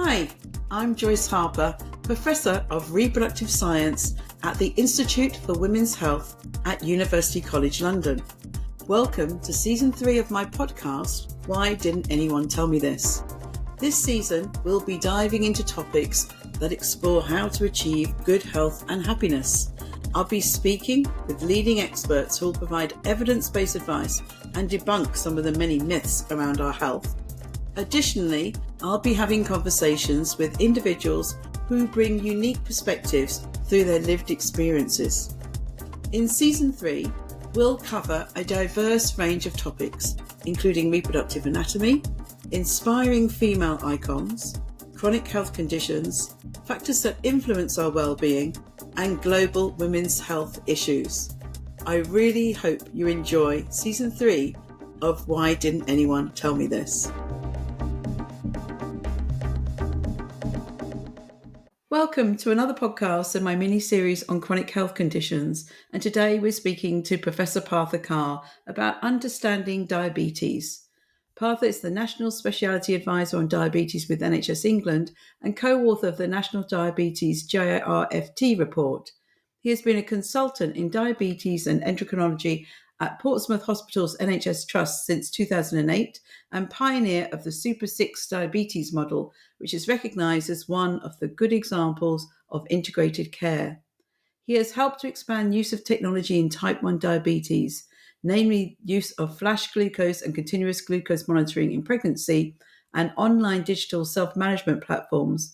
Hi, I'm Joyce Harper, Professor of Reproductive Science at the Institute for Women's Health at University College London. Welcome to Season 3 of my podcast, Why Didn't Anyone Tell Me This? This season, we'll be diving into topics that explore how to achieve good health and happiness. I'll be speaking with leading experts who will provide evidence-based advice and debunk some of the many myths around our health. Additionally, I'll be having conversations with individuals who bring unique perspectives through their lived experiences. In Season 3, we'll cover a diverse range of topics, including reproductive anatomy, inspiring female icons, chronic health conditions, factors that influence our well-being, and global women's health issues. I really hope you enjoy Season 3 of Why Didn't Anyone Tell Me This? Welcome to another podcast in my mini-series on chronic health conditions, and today we're speaking to Professor Partha about understanding diabetes. Partha is the National Speciality Advisor on Diabetes with NHS England and co-author of the National Diabetes GIRFT report. He has been a consultant in Diabetes and Endocrinology at Portsmouth Hospitals NHS Trust since 2008 and pioneer of the Super 6 diabetes model, which is recognised as one of the good examples of integrated care. He has helped to expand use of technology in type 1 diabetes, namely use of flash glucose and continuous glucose monitoring in pregnancy and online digital self-management platforms,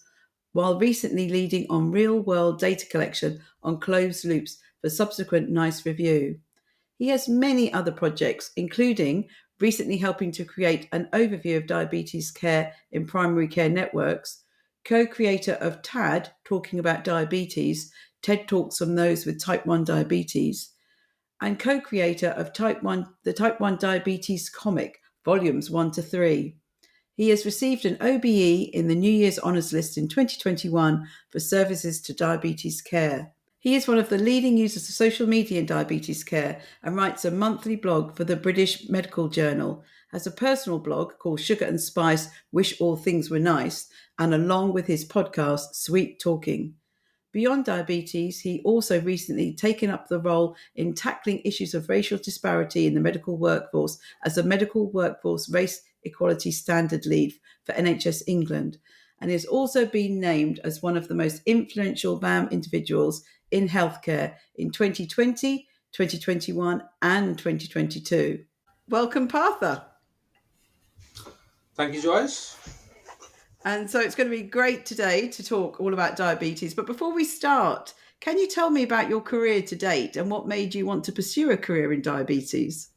while recently leading on real-world data collection on closed loops for subsequent NICE review. He has many other projects, including recently helping to create an overview of diabetes care in primary care networks, co-creator of TAD, Talking About Diabetes, TED Talks on those with type 1 diabetes, and co-creator of the Type 1 Diabetes comic, volumes 1 to 3. He has received an OBE in the New Year's Honours List in 2021 for services to diabetes care. He is one of the leading users of social media in diabetes care and writes a monthly blog for the British Medical Journal, has a personal blog called Sugar and Spice, Wish All Things Were Nice, and along with his podcast, Sweet Talking. Beyond diabetes, he also recently taken up the role in tackling issues of racial disparity in the medical workforce as a medical workforce race equality standard lead for NHS England, and has also been named as one of the most influential BAM individuals in healthcare in 2020, 2021 and 2022. Welcome, Partha. Thank you, Joyce. And so it's going to be great today to talk all about diabetes. But before we start, can you tell me about your career to date and what made you want to pursue a career in diabetes?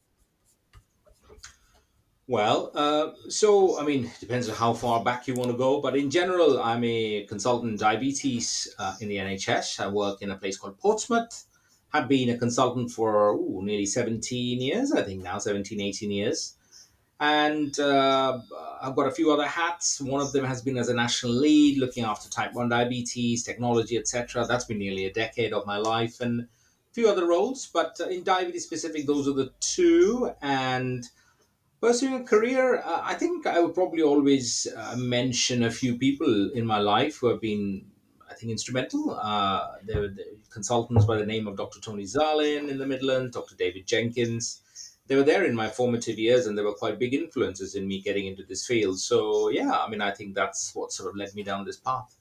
Well, it depends on how far back you want to go. But in general, I'm a consultant in diabetes in the NHS. I work in a place called Portsmouth. Have been a consultant for nearly 17 years, I think now, 17, 18 years. And I've got a few other hats. One of them has been as a national lead, looking after type 1 diabetes, technology, etc. That's been nearly a decade of my life, and a few other roles. But in diabetes specific, those are the two. And pursuing a career, I think I would probably always mention a few people in my life who have been, I think, instrumental. There were the consultants by the name of Dr. Tony Zalin in the Midlands, Dr. David Jenkins. They were there in my formative years, and they were quite big influences in me getting into this field. So, I think that's what sort of led me down this path.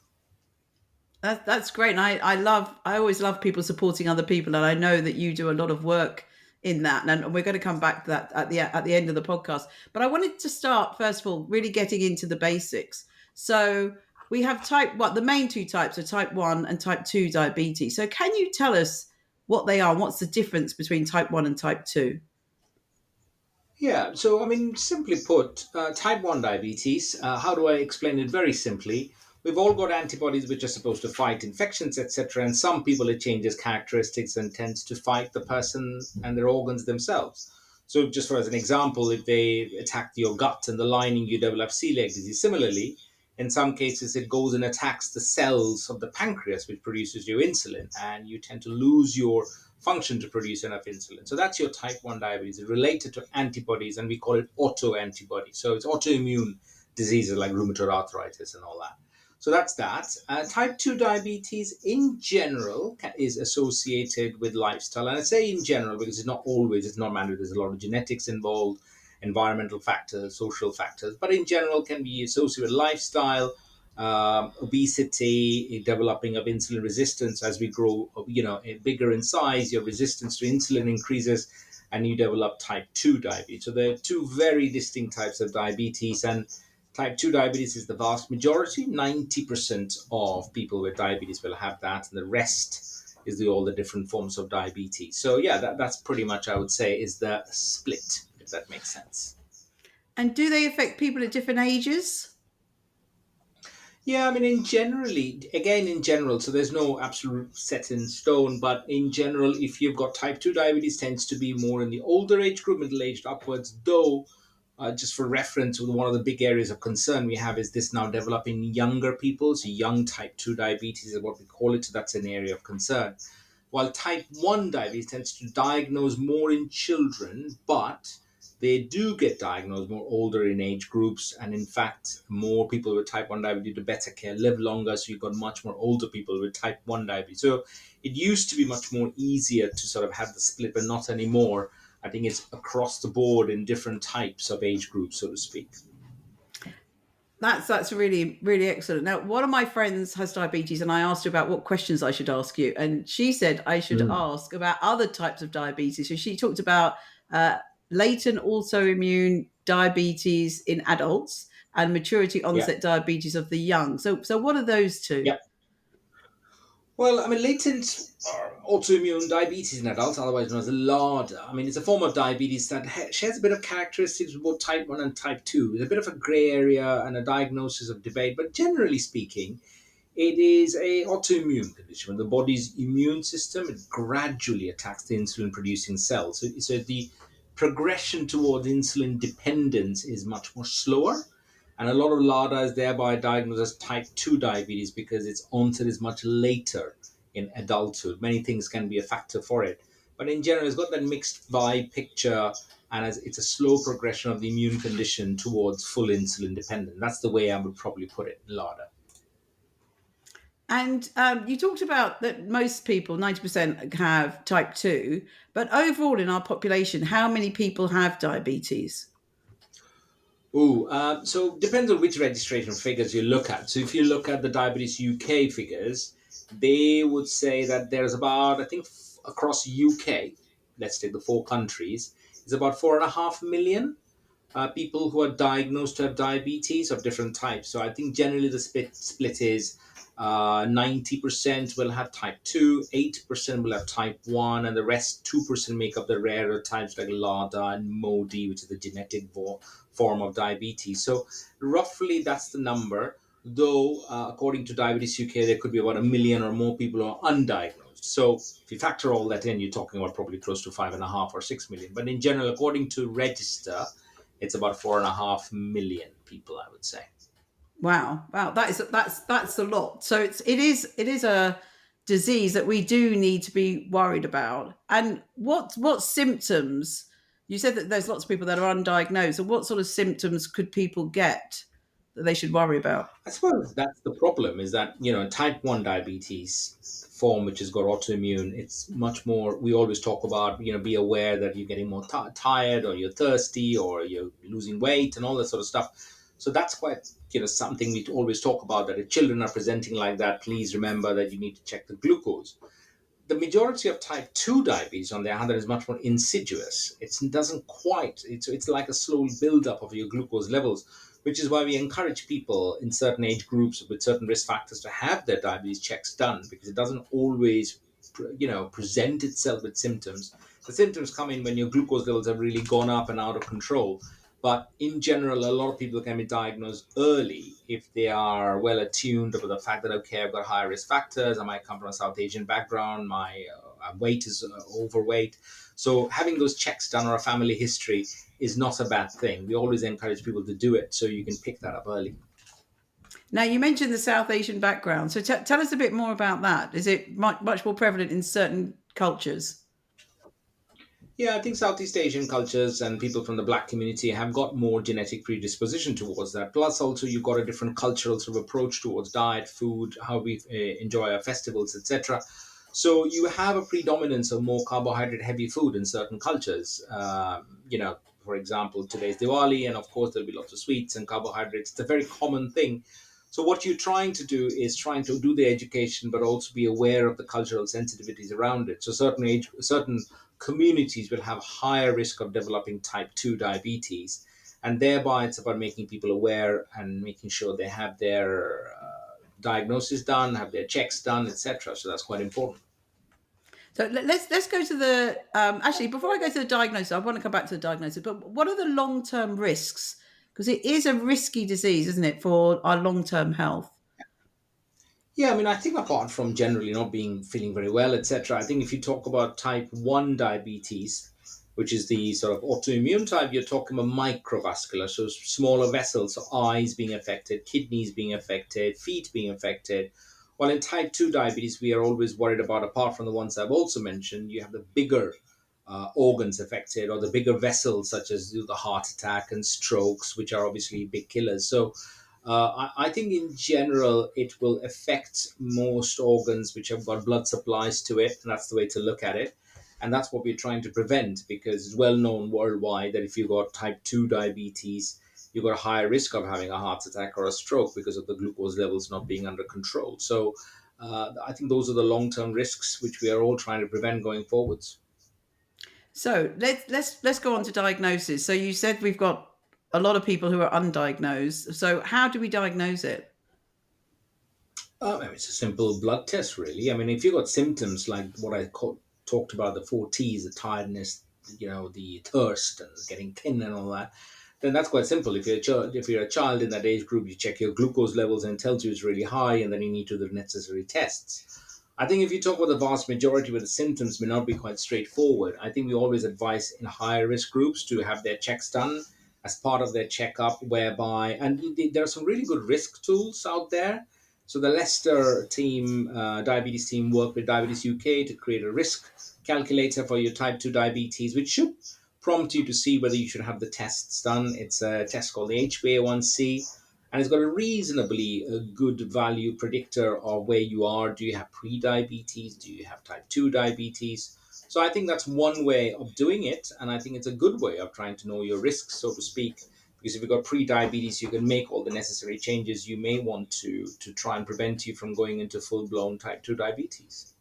That's great. And I always love people supporting other people. And I know that you do a lot of work in that. And we're going to come back to that at the end of the podcast. But I wanted to start, first of all, really getting into the basics. So we have the main two types are type 1 and type 2 diabetes. So can you tell us what they are and what's the difference between type 1 and type 2? Yeah, so simply put, type 1 diabetes, how do I explain it very simply? We've all got antibodies which are supposed to fight infections, etc. And some people, it changes characteristics and tends to fight the person and their organs themselves. So just for as an example, if they attack your gut and the lining, you develop celiac disease. Similarly, in some cases, it goes and attacks the cells of the pancreas, which produces your insulin, and you tend to lose your function to produce enough insulin. So that's your type 1 diabetes. It's related to antibodies, and we call it autoantibody. So it's autoimmune diseases like rheumatoid arthritis and all that. So that's that. Type 2 diabetes in general is associated with lifestyle. And I say in general because it's not always, it's not mandatory. There's a lot of genetics involved, environmental factors, social factors, but in general can be associated with lifestyle, obesity, developing of insulin resistance as we grow, bigger in size, your resistance to insulin increases and you develop type 2 diabetes. So there are two very distinct types of diabetes, and type 2 diabetes is the vast majority. 90% of people with diabetes will have that, and the rest is all the different forms of diabetes. So, yeah, that's pretty much, I would say, is the split, if that makes sense. And do they affect people at different ages? Yeah, I mean, in general, so there's no absolute set in stone, but in general, if you've got type 2 diabetes, tends to be more in the older age group, middle aged upwards, though. Just for reference, one of the big areas of concern we have is this now developing younger people. So, young type 2 diabetes is what we call it. So, that's an area of concern. While type 1 diabetes tends to diagnose more in children, but they do get diagnosed more older in age groups. And in fact, more people with type 1 diabetes do better care, live longer. So you've got much more older people with type 1 diabetes. So it used to be much more easier to sort of have the split, but not anymore. I think it's across the board in different types of age groups, so to speak. That's really really excellent. Now, one of my friends has diabetes, and I asked her about what questions I should ask you, and she said I should Mm. ask about other types of diabetes. So she talked about uh, latent autoimmune diabetes in adults and maturity Yeah. onset diabetes of the young. So what are those two? Yeah. Well, I mean, latent autoimmune diabetes in adults, otherwise known as LADA, I mean, it's a form of diabetes that shares a bit of characteristics with both type 1 and type 2. There's a bit of a grey area and a diagnosis of debate, but generally speaking, it is a autoimmune condition when the body's immune system it gradually attacks the insulin producing cells. So the progression towards insulin dependence is much more slower. And a lot of LADA is thereby diagnosed as type 2 diabetes because its onset is much later in adulthood. Many things can be a factor for it. But in general, it's got that mixed vibe picture, and as it's a slow progression of the immune condition towards full insulin dependence. That's the way I would probably put it, LADA. And you talked about that most people, 90%, have type 2, but overall in our population, how many people have diabetes? So depends on which registration figures you look at. So if you look at the Diabetes UK figures, they would say that there's about, I think, across UK, let's take the four countries, it's about 4.5 million people who are diagnosed to have diabetes of different types. So I think generally the split is 90% will have type 2, 8% will have type 1, and the rest 2% make up the rarer types like LADA and MODI, which is the genetic form of diabetes. So roughly that's the number. Though, according to Diabetes UK, there could be about a million or more people who are undiagnosed. So, if you factor all that in, you're talking about probably close to 5.5 or 6 million. But in general, according to Register, it's about 4.5 million people, I would say. Wow, that's a lot. So it is a disease that we do need to be worried about. And what symptoms? You said that there's lots of people that are undiagnosed. So what sort of symptoms could people get that they should worry about? I suppose that's the problem is that, type 1 diabetes form, which has got autoimmune, it's much more, we always talk about, be aware that you're getting more tired or you're thirsty or you're losing weight and all that sort of stuff. So that's quite, something we always talk about that if children are presenting like that, please remember that you need to check the glucose. The majority of type 2 diabetes, on the other hand, is much more insidious. It doesn't quite, it's like a slow buildup of your glucose levels, which is why we encourage people in certain age groups with certain risk factors to have their diabetes checks done because it doesn't always, present itself with symptoms. The symptoms come in when your glucose levels have really gone up and out of control. But in general, a lot of people can be diagnosed early if they are well attuned to the fact that, okay, I've got high risk factors. I might come from a South Asian background. My weight is overweight. So having those checks done or a family history is not a bad thing. We always encourage people to do it so you can pick that up early. Now you mentioned the South Asian background. So tell us a bit more about that. Is it much more prevalent in certain cultures? Yeah, I think Southeast Asian cultures and people from the black community have got more genetic predisposition towards that. Plus, also, you've got a different cultural sort of approach towards diet, food, how we enjoy our festivals, etc. So you have a predominance of more carbohydrate heavy food in certain cultures. For example, today's Diwali, and of course, there'll be lots of sweets and carbohydrates. It's a very common thing. So what you're trying to do is trying to do the education, but also be aware of the cultural sensitivities around it. So certain communities will have higher risk of developing type 2 diabetes, and thereby it's about making people aware and making sure they have their diagnosis done, have their checks done, etc. So that's quite important. So let's go to the actually before I go to the diagnosis, I want to come back to the diagnosis. But what are the long term risks? Because it is a risky disease, isn't it, for our long term health? Yeah, I mean, I think apart from generally not being feeling very well, etc., I think if you talk about type 1 diabetes, which is the sort of autoimmune type, you're talking about microvascular, so smaller vessels, so eyes being affected, kidneys being affected, feet being affected. While in type 2 diabetes, we are always worried about, apart from the ones I've also mentioned, you have the bigger organs affected or the bigger vessels, such as the heart attack and strokes, which are obviously big killers. So I think in general it will affect most organs which have got blood supplies to it, and that's the way to look at it. And that's what we're trying to prevent, because it's well known worldwide that if you've got type 2 diabetes, you've got a higher risk of having a heart attack or a stroke because of the glucose levels not being under control. So I think those are the long term risks which we are all trying to prevent going forwards. So let's go on to diagnosis. So you said we've got a lot of people who are undiagnosed. So how do we diagnose it? I mean, it's a simple blood test, really. I mean, if you've got symptoms like what talked about, the four T's, the tiredness, the thirst and getting thin and all that, then that's quite simple. If you're a child in that age group, you check your glucose levels and it tells you it's really high, and then you need to do the necessary tests. I think if you talk about the vast majority where the symptoms may not be quite straightforward, I think we always advise in higher risk groups to have their checks done as part of their checkup, whereby, and there are some really good risk tools out there. So the Leicester team, diabetes team, worked with Diabetes UK to create a risk calculator for your type 2 diabetes, which should prompt you to see whether you should have the tests done. It's a test called the HbA1c, and it's got a reasonably good value predictor of where you are. Do you have pre-diabetes? Do you have type 2 diabetes? So I think that's one way of doing it, and I think it's a good way of trying to know your risks, so to speak. Because if you've got pre-diabetes, you can make all the necessary changes you may want to try and prevent you from going into full-blown type 2 diabetes.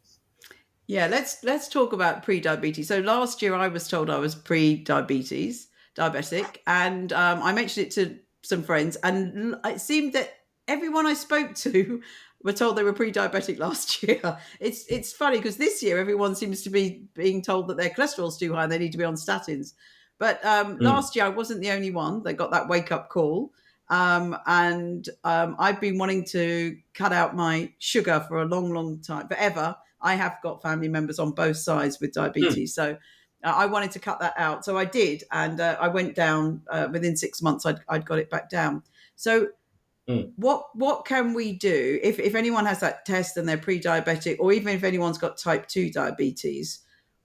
Yeah, let's talk about pre-diabetes. So last year I was told I was pre-diabetes, diabetic, and I mentioned it to some friends, and it seemed that everyone I spoke to were told they were pre-diabetic last year. It's funny because this year everyone seems to be being told that their cholesterol's too high and they need to be on statins. But Mm, last year I wasn't the only one that got that wake up call. And I've been wanting to cut out my sugar for a long, long time, forever. I have got family members on both sides with mm, diabetes. So I wanted to cut that out. So I did. And I went down within 6 months, I'd got it back down. So mm. what can we do if anyone has that test and they're pre-diabetic, or even if anyone's got type 2 diabetes?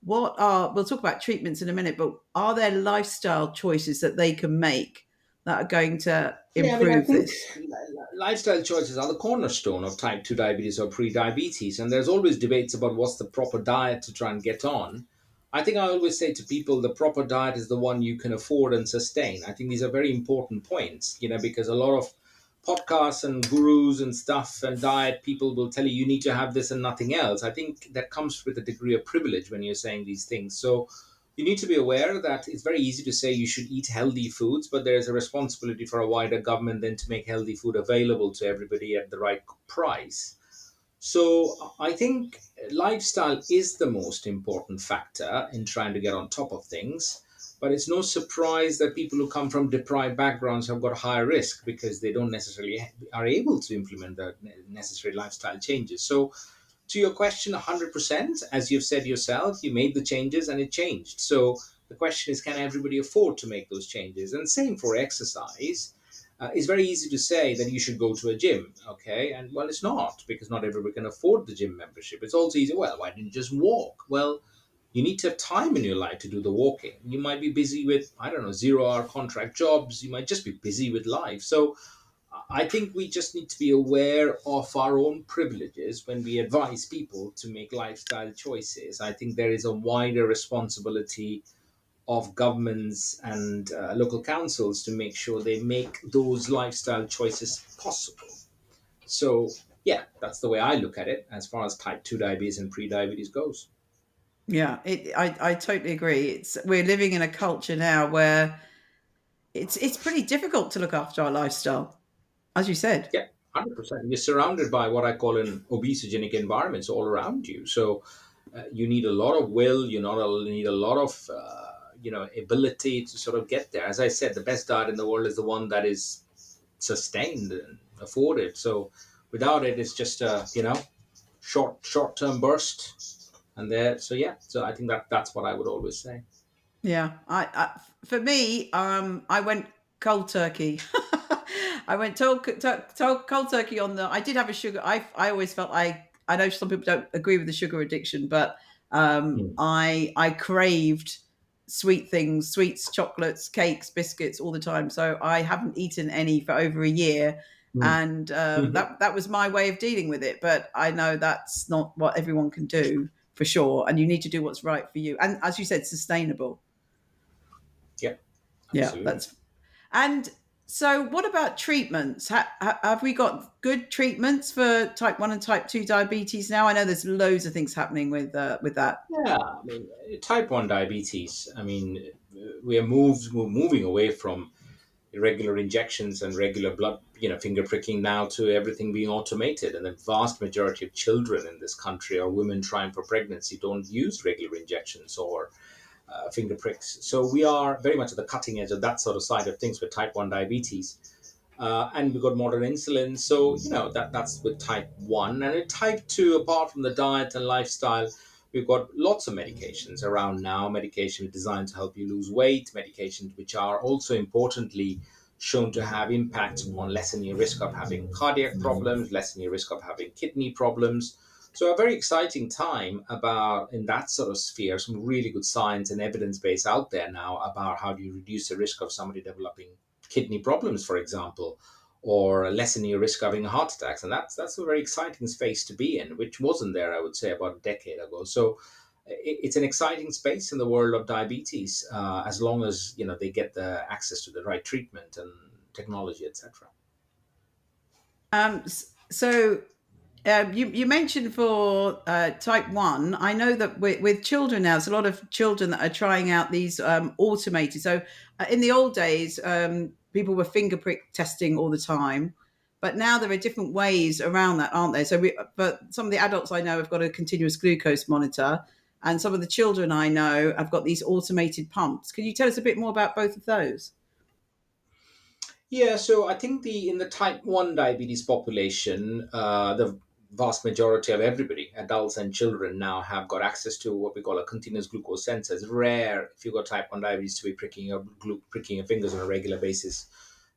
We'll talk about treatments in a minute, but are there lifestyle choices that they can make that are going to Yeah, I mean, I improve think this? lifestyle choices are the cornerstone of type 2 diabetes or pre-diabetes, and there's always debates about what's the proper diet to try and get on. I think I always say to people the proper diet is the one you can afford and sustain. I think these are very important points, because a lot of podcasts and gurus and stuff and diet people will tell you you need to have this and nothing else. I think that comes with a degree of privilege when you're saying these things. So you need to be aware that it's very easy to say you should eat healthy foods, but there is a responsibility for a wider government then to make healthy food available to everybody at the right price. So I think lifestyle is the most important factor in trying to get on top of things. But it's no surprise that people who come from deprived backgrounds have got higher risk because they don't necessarily are able to implement the necessary lifestyle changes. So to your question, 100%, as you've said yourself, you made the changes and it changed. So the question is, can everybody afford to make those changes? And same for exercise. It's very easy to say that you should go to a gym, okay? And well, it's not, because not everybody can afford the gym membership. It's also easy, well, why didn't you just walk? Well, You need to have time in your life to do the walking. You might be busy with, I don't know, 0 hour contract jobs. You might just be busy with life. So I think we just need to be aware of our own privileges when we advise people to make lifestyle choices. I think there is a wider responsibility of governments and local councils to make sure they make those lifestyle choices possible. So, yeah, that's the way I look at it as far as type 2 diabetes and pre-diabetes goes. Yeah, I totally agree. We're living in a culture now where it's pretty difficult to look after our lifestyle, as you said. Yeah, 100%. You're surrounded by what I call an obesogenic environments all around you. So you need a lot of will. You need a lot of ability to sort of get there. As I said, the best diet in the world is the one that is sustained and afforded. So without it, it's just a short term burst. And there, so yeah. So I think that's what I would always say. Yeah, for me, I went cold turkey. I went cold turkey on the. I did have a sugar. I always felt I know some people don't agree with the sugar addiction, but Mm. I craved sweet things, sweets, chocolates, cakes, biscuits all the time. So I haven't eaten any for over a year, Mm. and Mhm. that was my way of dealing with it. But I know that's not what everyone can do for sure, and you need to do what's right for you, and as you said, sustainable. Yeah, Yeah, absolutely. that's and so. What about treatments? Have we got good treatments for type 1 and type 2 diabetes now? I know there's loads of things happening with that. Yeah, I mean, type 1 diabetes, I mean, we're moving away from regular injections and regular blood, finger pricking now to everything being automated. And the vast majority of children in this country or women trying for pregnancy don't use regular injections or finger pricks. So we are very much at the cutting edge of that sort of side of things with type 1 diabetes. And we've got modern insulin. So that's with type one, and with type two. Apart from the diet and lifestyle, we've got lots of medications around now. Medication designed to help you lose weight. Medications which are also importantly shown to have impacts on lessen your risk of having cardiac problems, lessen your risk of having kidney problems. So a very exciting time about in that sort of sphere. Some really good science and evidence base out there now about how do you reduce the risk of somebody developing kidney problems, for example, or lessen your risk of having heart attacks. And that's a very exciting space to be in, which wasn't there, I would say, about a decade ago. So it's an exciting space in the world of diabetes, as long as they get the access to the right treatment and technology, etc. So you mentioned for type 1, I know that with children now, there's a lot of children that are trying out these automated. So in the old days, people were finger prick testing all the time. But now there are different ways around that, aren't there? But some of the adults I know have got a continuous glucose monitor, and some of the children I know have got these automated pumps. Can you tell us a bit more about both of those? Yeah, so I think the in the type 1 diabetes population, the vast majority of everybody, adults and children, now have got access to what we call a continuous glucose sensor. It's rare if you've got type 1 diabetes to be pricking your fingers on a regular basis.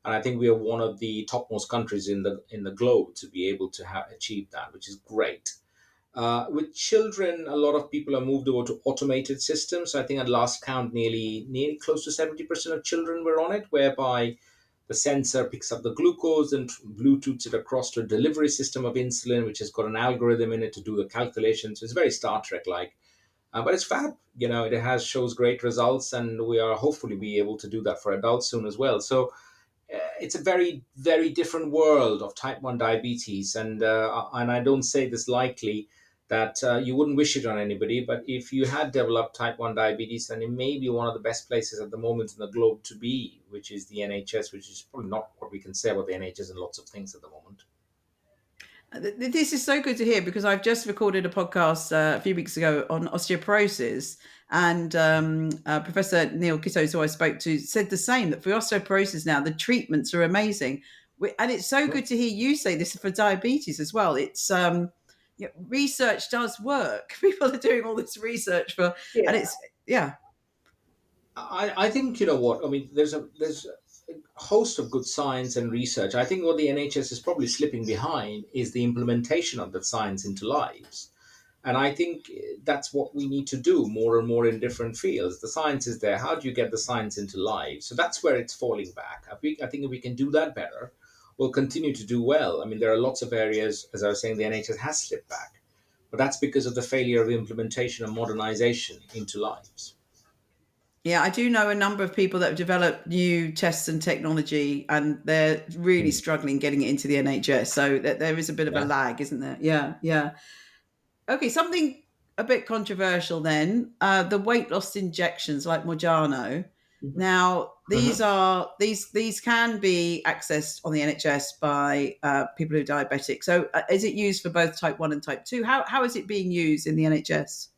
And I think we are one of the topmost countries in the globe to be able to have achieved that, which is great. With children, a lot of people are moved over to automated systems. I think at last count, nearly close to 70% of children were on it, whereby the sensor picks up the glucose and Bluetooths it across to a delivery system of insulin, which has got an algorithm in it to do the calculations. It's very Star Trek like, but it's fab. It has shows great results, and we are hopefully be able to do that for adults soon as well. So it's a very very different world of type 1 diabetes, and I don't say this lightly that you wouldn't wish it on anybody, but if you had developed type 1 diabetes, then it may be one of the best places at the moment in the globe to be, which is the NHS, which is probably not what we can say about the NHS and lots of things at the moment. This is so good to hear because I've just recorded a podcast a few weeks ago on osteoporosis, and Professor Neil Kittos, who I spoke to, said the same that for osteoporosis now the treatments are amazing, and it's so good to hear you say this for diabetes as well. It's research does work. People are doing all this research for, and Yeah, it's yeah. I think you know what I mean. There's a host of good science and research. I think what the NHS is probably slipping behind is the implementation of that science into lives. And I think that's what we need to do more and more in different fields. The science is there. How do you get the science into life? So that's where it's falling back. I think if we can do that better, we'll continue to do well. I mean, there are lots of areas, as I was saying, the NHS has slipped back, but that's because of the failure of implementation and modernization into lives. Yeah, I do know a number of people that have developed new tests and technology, and they're really Hmm. struggling getting it into the NHS. So that there is a bit of a Yeah. lag, isn't there? Yeah, yeah. Okay, something a bit controversial then. The weight loss injections like Mojano. Now, Mhm. these can be accessed on the NHS by people who are diabetic. So, is it used for both type one and type two? How is it being used in the NHS?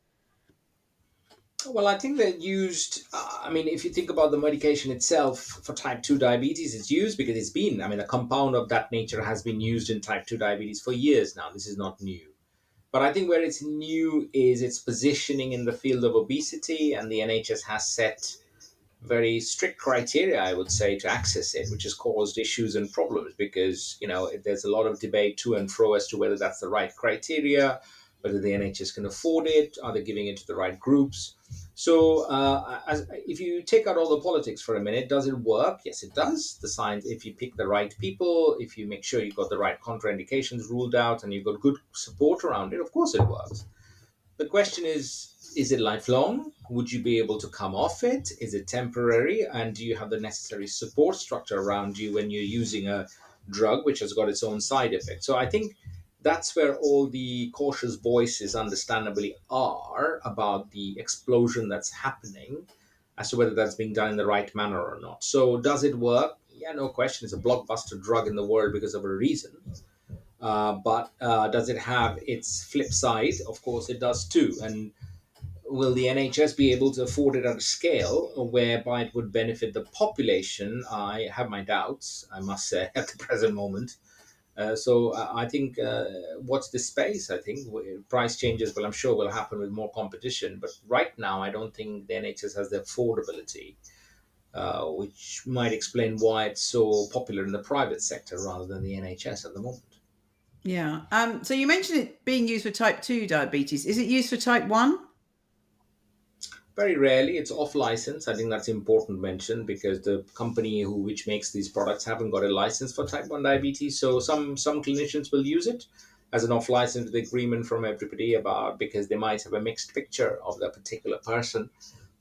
Well, I think they're used. I mean, if you think about the medication itself for type 2 diabetes, it's used because it's been, I mean, a compound of that nature has been used in type 2 diabetes for years now. This is not new. But I think where it's new is its positioning in the field of obesity, and the NHS has set very strict criteria, I would say, to access it, which has caused issues and problems because, there's a lot of debate to and fro as to whether that's the right criteria, whether the NHS can afford it, are they giving it to the right groups. So, if you take out all the politics for a minute, does it work? Yes, it does. The science, if you pick the right people, if you make sure you've got the right contraindications ruled out and you've got good support around it, of course it works. The question is it lifelong? Would you be able to come off it? Is it temporary? And do you have the necessary support structure around you when you're using a drug which has got its own side effects? So I think that's where all the cautious voices understandably are about the explosion that's happening as to whether that's being done in the right manner or not. So does it work? Yeah, no question. It's a blockbuster drug in the world because of a reason. But does it have its flip side? Of course, it does too. And will the NHS be able to afford it at a scale whereby it would benefit the population? I have my doubts, I must say, at the present moment. So I think watch this space. I think price changes, well, I'm sure will happen with more competition. But right now, I don't think the NHS has the affordability, which might explain why it's so popular in the private sector rather than the NHS at the moment. Yeah. So you mentioned it being used for type 2 diabetes. Is it used for type 1? Very rarely, it's off license. I think that's important mention because the company which makes these products haven't got a license for type 1 diabetes. So some clinicians will use it as an off license with agreement from everybody about because they might have a mixed picture of that particular person.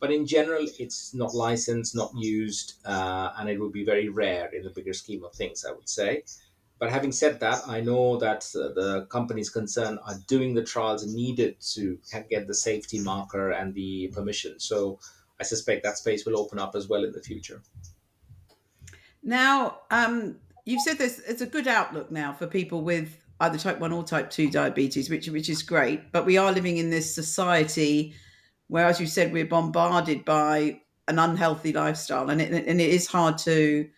But in general, it's not licensed, not used, and it would be very rare in the bigger scheme of things, I would say. But having said that, I know that the companies concerned are doing the trials needed to get the safety marker and the permission. So I suspect that space will open up as well in the future. Now, you've said this. It's a good outlook now for people with either type 1 or type 2 diabetes, which is great. But we are living in this society where, as you said, we're bombarded by an unhealthy lifestyle, and it is hard to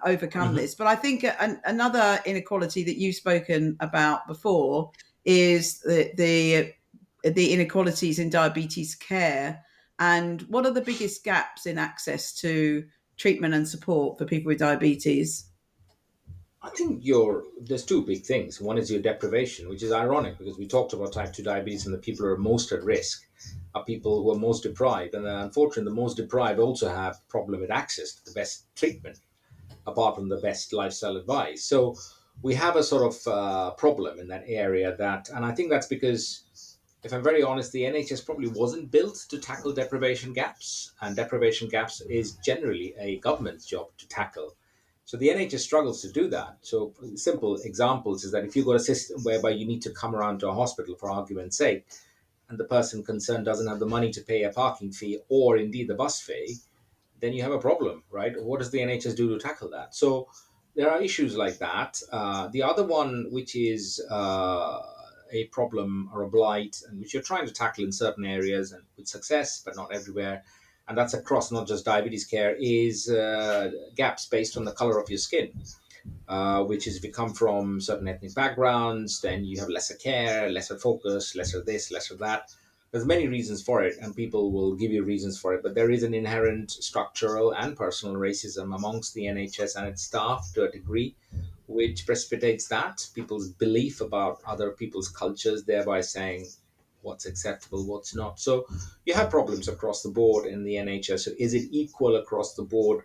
overcome Mhm. this. But I think another inequality that you've spoken about before is the inequalities in diabetes care. And what are the biggest gaps in access to treatment and support for people with diabetes? I think there's two big things. One is your deprivation, which is ironic because we talked about type 2 diabetes and the people who are most at risk are people who are most deprived. And unfortunately, the most deprived also have problem with access to the best treatment apart from the best lifestyle advice. So we have a sort of problem in that area and I think that's because, if I'm very honest, the NHS probably wasn't built to tackle deprivation gaps, and deprivation gaps is generally a government's job to tackle. So the NHS struggles to do that. So simple examples is that if you've got a system whereby you need to come around to a hospital for argument's sake, and the person concerned doesn't have the money to pay a parking fee or indeed the bus fee, then you have a problem, right? What does the NHS do to tackle that? So there are issues like that. The other one, which is a problem or a blight, and which you're trying to tackle in certain areas and with success, but not everywhere, and that's across not just diabetes care, is gaps based on the color of your skin. Which is if you come from certain ethnic backgrounds, then you have lesser care, lesser focus, lesser this, lesser that. There's many reasons for it, and people will give you reasons for it. But there is an inherent structural and personal racism amongst the NHS and its staff to a degree, which precipitates that people's belief about other people's cultures, thereby saying, what's acceptable, what's not. So you have problems across the board in the NHS. So is it equal across the board?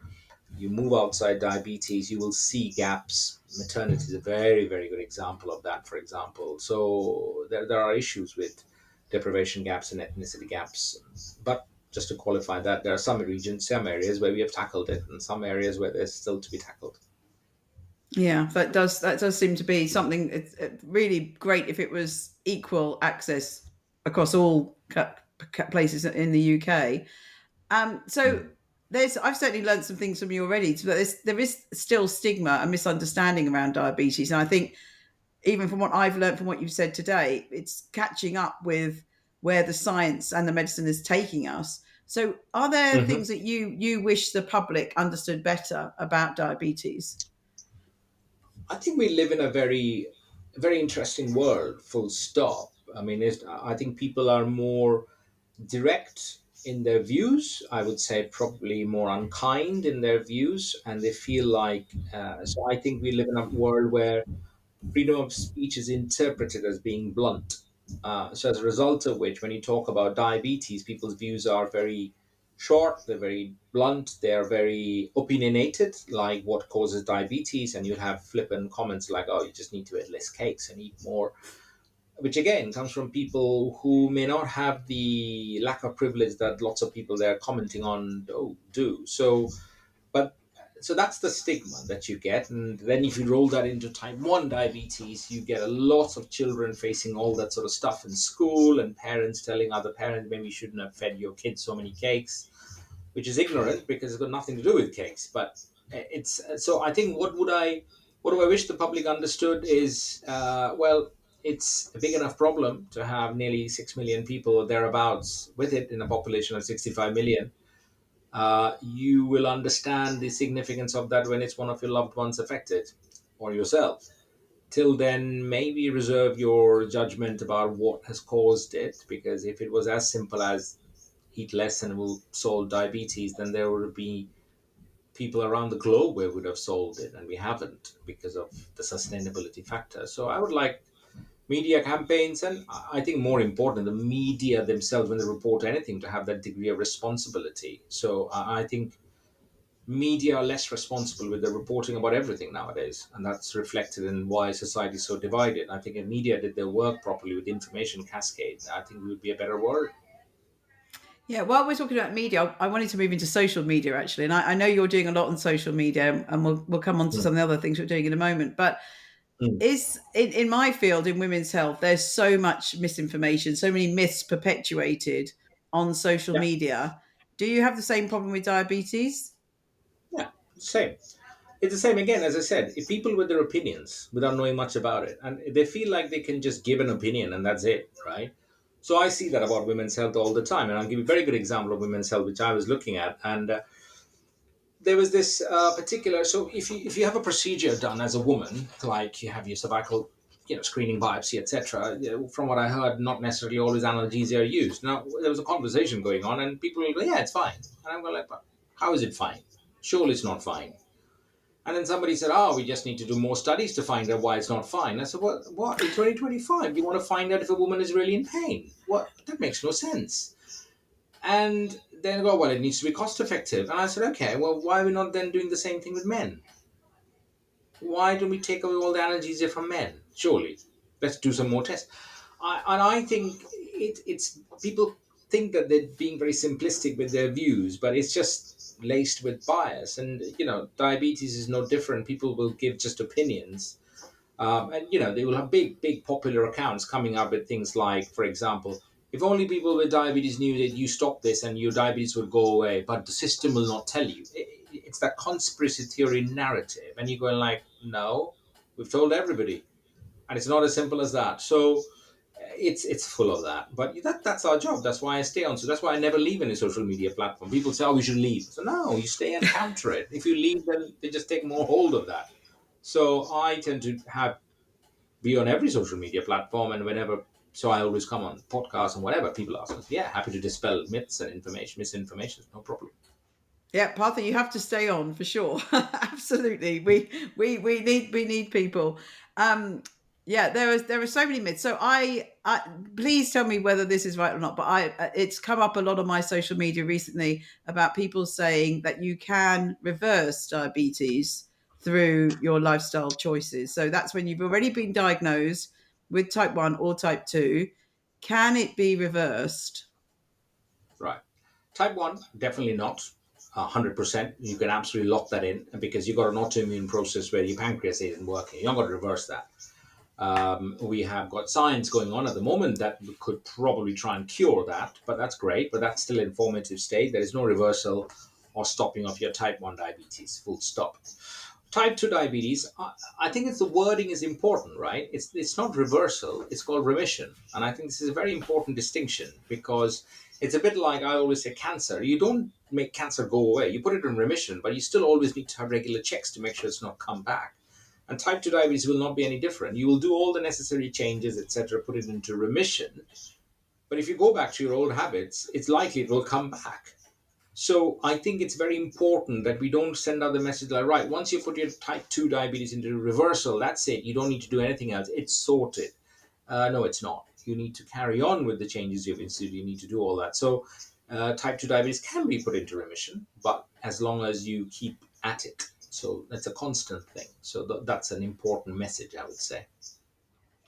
You move outside diabetes, you will see gaps. Maternity is a very, very good example of that, for example. So there are issues with deprivation gaps and ethnicity gaps. But just to qualify that, there are some regions, some areas where we have tackled it, and some areas where there's still to be tackled. Yeah, that does seem to be something. It's really great if it was equal access across all places in the UK. So Mm. I've certainly learned some things from you already. But there is still stigma and misunderstanding around diabetes, and I think even from what I've learned from what you've said today, it's catching up with where the science and the medicine is taking us. So, are there Mhm. things that you wish the public understood better about diabetes? I think we live in a very interesting world, full stop. I mean, I think people are more direct in their views. I would say probably more unkind in their views, and they feel like. So I think we live in a world where freedom of speech is interpreted as being blunt. So as a result of which, when you talk about diabetes, people's views are very short, they're very blunt, they're very opinionated, like what causes diabetes, and you'll have flippant comments like, oh, you just need to eat less cakes and eat more, which again comes from people who may not have the lack of privilege that lots of people they're commenting on do. But so that's the stigma that you get, and then if you roll that into type 1 diabetes, you get a lot of children facing all that sort of stuff in school, and parents telling other parents maybe you shouldn't have fed your kids so many cakes, which is ignorant because it's got nothing to do with cakes. But it's so I think what do I wish the public understood is, well, it's a big enough problem to have nearly 6 million people or thereabouts with it in a population of 65 million. You will understand the significance of that when it's one of your loved ones affected or yourself. Till then, maybe reserve your judgment about what has caused it, because if it was as simple as eat less and will solve diabetes, then there would be people around the globe where we would have solved it, and we haven't because of the sustainability factor. So I would like media campaigns, and I think more important, the media themselves, when they report anything, to have that degree of responsibility. So I think media are less responsible with the reporting about everything nowadays, and that's reflected in why society is so divided. I think if media did their work properly with information cascade, I think we would be a better world. Yeah, while we're talking about media, I wanted to move into social media actually, and I know you're doing a lot on social media, and we'll come on to Mm. some of the other things we're doing in a moment. But Mm. is in my field in women's health, there's so much misinformation, so many myths perpetuated on social Yeah, media. Do you have the same problem with diabetes? yeah, same. It's the same again, as I said, if people with their opinions without knowing much about it, and they feel like they can just give an opinion and that's it, right? So I see that about women's health all the time, and I'll give you a very good example of women's health, which I was looking at, and there was this particular. So if you have a procedure done as a woman, like you have your cervical, screening biopsy, etc. From what I heard, not necessarily always analgesia are used. Now there was a conversation going on, and people will go, "Yeah, it's fine," and I'm going like, "But how is it fine? Surely it's not fine." And then somebody said, "Oh, we just need to do more studies to find out why it's not fine." I said, What? In 2025, you want to find out if a woman is really in pain? What? That makes no sense." And then go, "Well, it needs to be cost effective." And I said, "Okay, well, why are we not then doing the same thing with men? Why don't we take away all the analgesia from men? Surely, let's do some more tests." And I think it's people think that they're being very simplistic with their views, but it's just laced with bias. And diabetes is no different. People will give just opinions, and they will have big popular accounts coming up with things like, for example, if only people with diabetes knew that you stop this and your diabetes would go away, but the system will not tell you. It's that conspiracy theory narrative, and you're going like, no, we've told everybody, and it's not as simple as that. So it's full of that. But that's our job. That's why I stay on. So that's why I never leave any social media platform. People say, "Oh, we should leave." So no, you stay and counter it. If you leave, then they just take more hold of that. So I tend to have be on every social media platform, and whenever, so I always come on podcasts and whatever people ask us. Yeah, happy to dispel myths and misinformation, no problem. Yeah, Partha, you have to stay on for sure. Absolutely, we need people. Um, Yeah, there are so many myths. So I please tell me whether this is right or not. But it's come up a lot on my social media recently about people saying that you can reverse diabetes through your lifestyle choices. So that's when you've already been diagnosed with type 1 or type 2. Can it be reversed? Right. Type 1, definitely not. 100%. You can absolutely lock that in because you've got an autoimmune process where your pancreas isn't working. You're not going to reverse that. We have got science going on at the moment that could probably try and cure that, but that's great. But that's still in formative state. There is no reversal or stopping of your type 1 diabetes, full stop. Type 2 diabetes, I think it's the wording is important, right? It's not reversal, it's called remission. And I think this is a very important distinction because it's a bit like I always say cancer. You don't make cancer go away. You put it in remission, but you still always need to have regular checks to make sure it's not come back. And type 2 diabetes will not be any different. You will do all the necessary changes, etc., put it into remission. But if you go back to your old habits, it's likely it will come back. So I think it's very important that we don't send out the message like, right, once you put your type 2 diabetes into reversal, that's it. You don't need to do anything else. It's sorted. No, it's not. You need to carry on with the changes you've instituted. You need to do all that. So type 2 diabetes can be put into remission, but as long as you keep at it. So that's a constant thing. So that's an important message, I would say.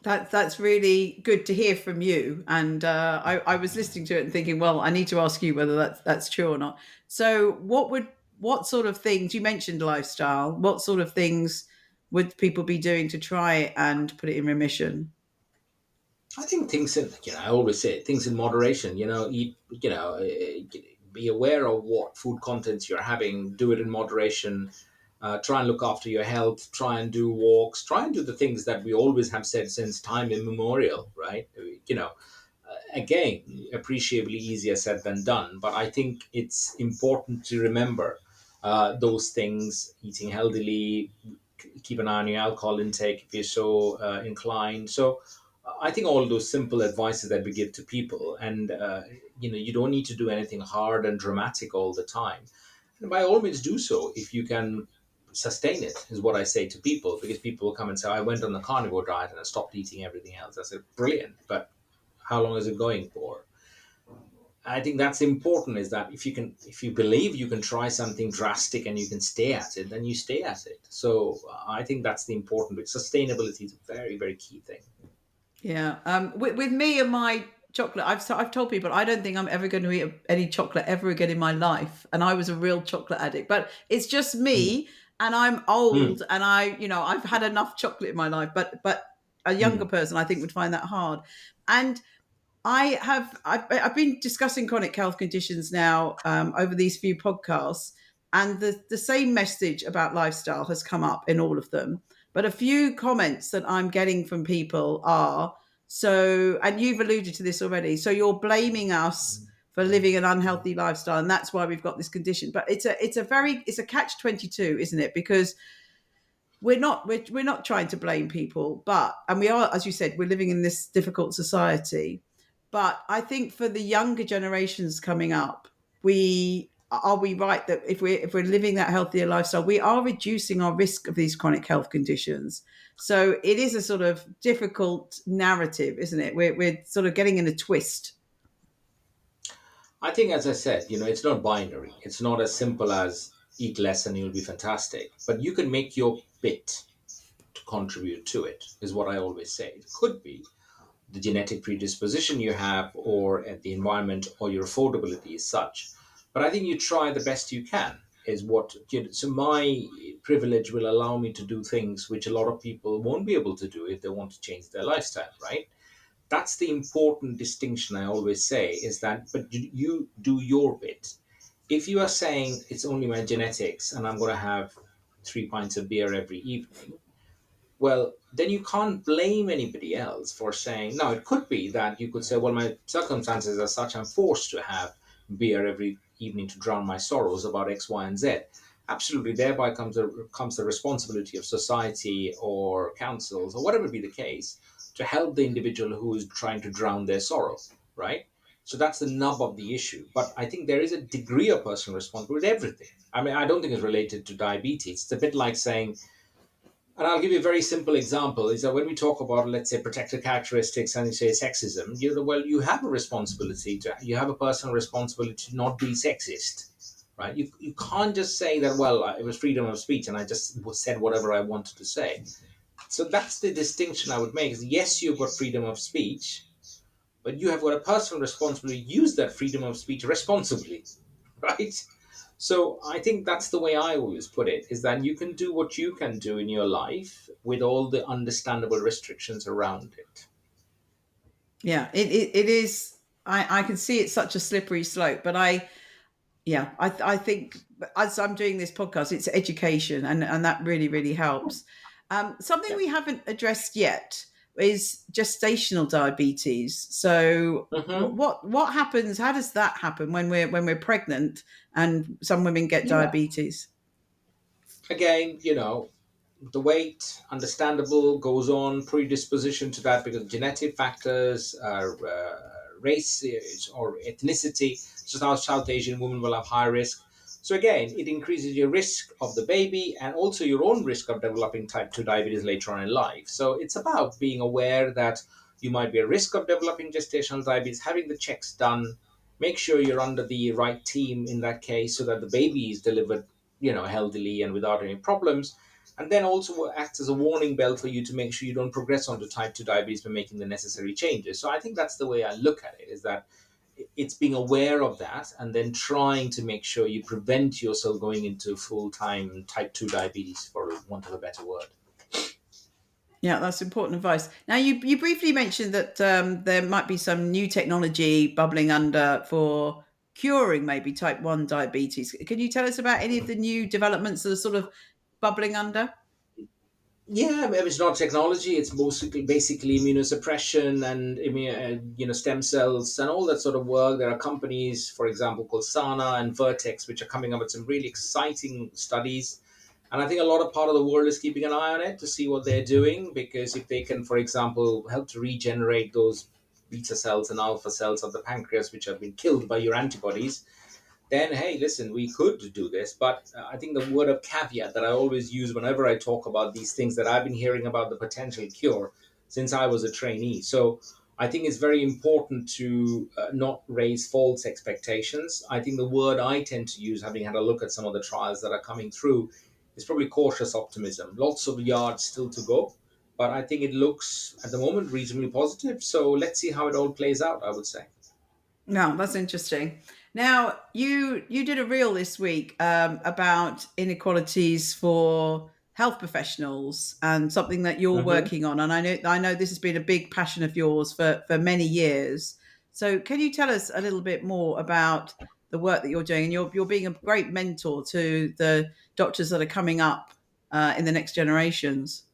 That's really good to hear from you. And I was listening to it and thinking, well, I need to ask you whether that's true or not. So, what sort of things you mentioned lifestyle? What sort of things would people be doing to try and put it in remission? I think things in, I always say things in moderation, eat, be aware of what food contents you're having, do it in moderation, try and look after your health, try and do walks, try and do the things that we always have said since time immemorial, right? Again, appreciably easier said than done, but I think it's important to remember those things, eating healthily, keep an eye on your alcohol intake if you're so inclined. So I think all those simple advices that we give to people, and you don't need to do anything hard and dramatic all the time. And by all means, do so if you can sustain it. Is what I say to people, because people will come and say, "I went on the carnivore diet and I stopped eating everything else." I said, "Brilliant, but how long is it going for?" I think that's important. Is that if you believe you can try something drastic and you can stay at it, then you stay at it. So I think that's the important bit. Sustainability is a very, very key thing. Yeah. With me and my chocolate, I've told people I don't think I'm ever going to eat any chocolate ever again in my life. And I was a real chocolate addict, but it's just Mm, me. And I'm mm, old, and I've had enough chocolate in my life. But a younger mm. person, I think, would find that hard. And I've been discussing chronic health conditions now over these few podcasts, and the same message about lifestyle has come up in all of them. But a few comments that I'm getting from people are so, and you've alluded to this already. So you're blaming us for living an unhealthy lifestyle, and that's why we've got this condition. But it's a catch-22, isn't it? Because we're not trying to blame people, but and we are, as you said, we're living in this difficult society. But I think for the younger generations coming up, we right that if we're living that healthier lifestyle, we are reducing our risk of these chronic health conditions. So it is a sort of difficult narrative, isn't it? We're sort of getting in a twist. I think, as I said, it's not binary. It's not as simple as eat less and you'll be fantastic. But you can make your bit to contribute to it, is what I always say. It could be the genetic predisposition you have, or the environment, or your affordability is such. But I think you try the best you can, is what. So my privilege will allow me to do things which a lot of people won't be able to do if they want to change their lifestyle, right? That's the important distinction I always say, is that, but you do your bit. If you are saying it's only my genetics and I'm going to have 3 pints of beer every evening, well, then you can't blame anybody else for saying, no, it could be that you could say, well, my circumstances are such, I'm forced to have beer every evening to drown my sorrows about X, Y, and Z. Absolutely, thereby comes the responsibility of society or councils or whatever be the case to help the individual who is trying to drown their sorrow, right? So that's the nub of the issue. But I think there is a degree of personal responsibility with everything. I mean, I don't think it's related to diabetes. It's a bit like saying, And I'll give you a very simple example is that when we talk about, let's say, protected characteristics and you say sexism, well, you have a responsibility you have a personal responsibility to not be sexist, right? You can't just say that, well, it was freedom of speech and I just said whatever I wanted to say. So that's the distinction I would make is yes, you've got freedom of speech, but you have got a personal responsibility to use that freedom of speech responsibly, right? So I think that's the way I always put it is that you can do what you can do in your life with all the understandable restrictions around it. Yeah, it is. I can see it's such a slippery slope, but I think as I'm doing this podcast, it's education, and that really really helps. Something Yeah. we haven't addressed yet is gestational diabetes. So Hmm. what happens? How does that happen when we're pregnant and some women get Yeah. diabetes? Again, the weight, understandable, goes on predisposition to that because genetic factors, race or ethnicity, so South Asian women will have high risk. So again, it increases your risk of the baby and also your own risk of developing type 2 diabetes later on in life. So it's about being aware that you might be at risk of developing gestational diabetes, having the checks done, make sure you're under the right team in that case so that the baby is delivered, healthily and without any problems, and then also acts as a warning bell for you to make sure you don't progress onto type 2 diabetes by making the necessary changes. So I think that's the way I look at it, is that it's being aware of that and then trying to make sure you prevent yourself going into full-time type 2 diabetes, for want of a better word. Yeah, that's important advice. Now, you briefly mentioned that there might be some new technology bubbling under for curing maybe type 1 diabetes. Can you tell us about any of the new developments that are sort of bubbling under? Yeah, maybe it's not technology. It's basically immunosuppression and stem cells and all that sort of work. There are companies, for example, called Sana and Vertex, which are coming up with some really exciting studies. And I think a lot of part of the world is keeping an eye on it to see what they're doing, because if they can, for example, help to regenerate those beta cells and alpha cells of the pancreas, which have been killed by your antibodies, then hey, listen, we could do this. But I think the word of caveat that I always use whenever I talk about these things that I've been hearing about the potential cure since I was a trainee. So I think it's very important to not raise false expectations. I think the word I tend to use, having had a look at some of the trials that are coming through, is probably cautious optimism. Lots of yards still to go, but I think it looks at the moment reasonably positive. So let's see how it all plays out, I would say. No, that's interesting. Now, you did a reel this week about inequalities for health professionals and something that you're Hmm. working on. And I know this has been a big passion of yours for many years. So, can you tell us a little bit more about the work that you're doing? And you're being a great mentor to the doctors that are coming up in the next generations.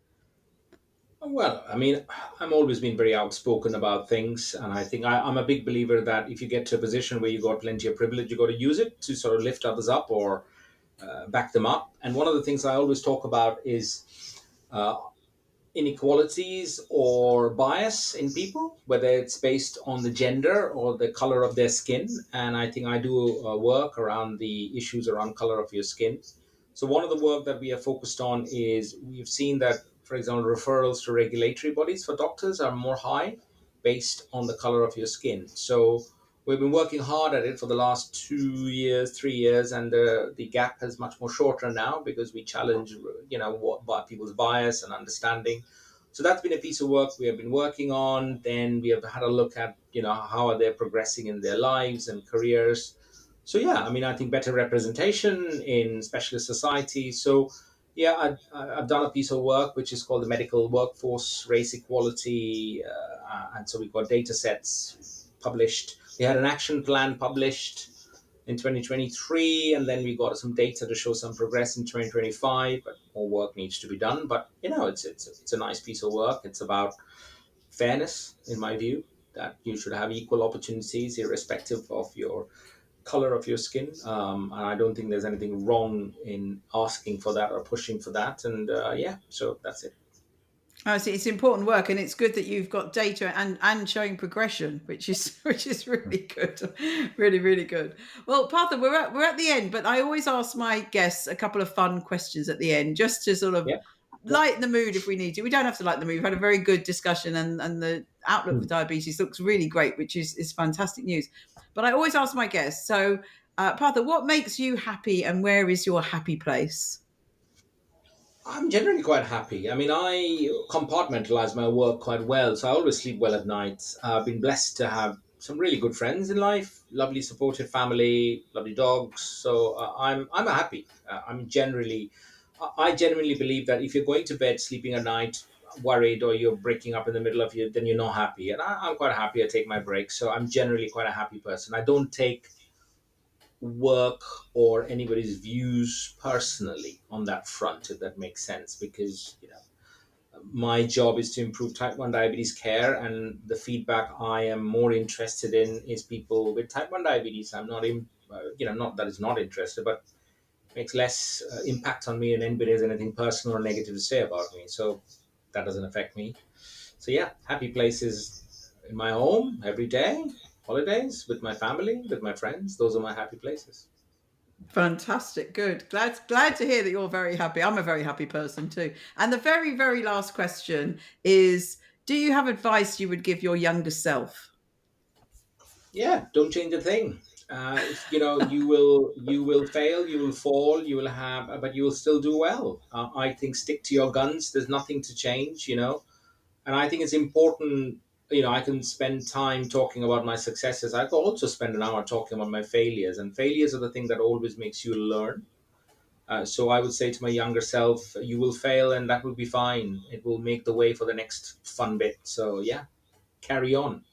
Well, I mean, I'm always been very outspoken about things, and I think I'm a big believer that if you get to a position where you got plenty of privilege, you got to use it to sort of lift others up or back them up. And one of the things I always talk about is uh, inequalities or bias in people, whether it's based on the gender or the color of their skin. And I think I do work around the issues around color of your skin. So one of the work that we are focused on is we've seen that, for example, referrals to regulatory bodies for doctors are more high based on the color of your skin. So we've been working hard at it for the last 2 years, 3 years, and the gap is much more shorter now because we challenge, what by people's bias and understanding. So that's been a piece of work we have been working on. Then we have had a look at, how are they progressing in their lives and careers. So yeah, I mean, I think better representation in specialist societies. So yeah, I've done a piece of work which is called the medical workforce race equality, and so we've got data sets published. We had an action plan published in 2023, and then we got some data to show some progress in 2025. But more work needs to be done. But it's a nice piece of work. It's about fairness, in my view, that you should have equal opportunities irrespective of your color of your skin. And I don't think there's anything wrong in asking for that or pushing for that. And yeah, so that's it. Oh, it's important work, and it's good that you've got data and showing progression, which is which is really good, really really good. Well, Partha, we're at the end, but I always ask my guests a couple of fun questions at the end, just to sort of Yeah. lighten the mood if we need to. We don't have to lighten the mood. We've had a very good discussion, and the outlook for Hmm. diabetes looks really great, which is fantastic news. But I always ask my guests, so Partha, what makes you happy and where is your happy place? I'm generally quite happy. I mean, I compartmentalize my work quite well, so I always sleep well at night. I've been blessed to have some really good friends in life, lovely supportive family, lovely dogs. So I'm happy. I genuinely believe that if you're going to bed sleeping at night worried or you're breaking up in the middle of your, then you're not happy. And I'm quite happy. I take my breaks, so I'm generally quite a happy person. I don't take work or anybody's views personally on that front, if that makes sense, because my job is to improve type 1 diabetes care, and the feedback I am more interested in is people with type 1 diabetes. I'm not in, not that it's not interested, but makes less impact on me, and anybody has anything personal or negative to say about me, so that doesn't affect me. So yeah, happy places in my home every day, holidays with my family, with my friends, those are my happy places. Fantastic, good. Glad to hear that you're very happy. I'm a very happy person too. And the very very last question is: do you have advice you would give your younger self? Yeah, don't change a thing. If you will fail, you will fall, you will have, but you will still do well. I think stick to your guns. There's nothing to change, and I think it's important. I can spend time talking about my successes. I could also spend an hour talking about my failures, and failures are the thing that always makes you learn. So I would say to my younger self, you will fail, and that will be fine. It will make the way for the next fun bit. So yeah, carry on.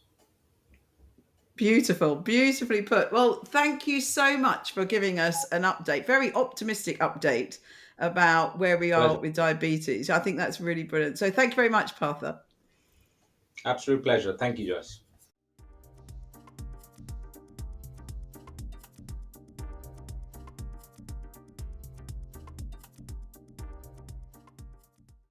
Beautiful, beautifully put. Well, thank you so much for giving us an update, very optimistic update about where we are Pleasure. with diabetes. I think that's really brilliant. So thank you very much, Partha. Absolute pleasure. Thank you, Joyce.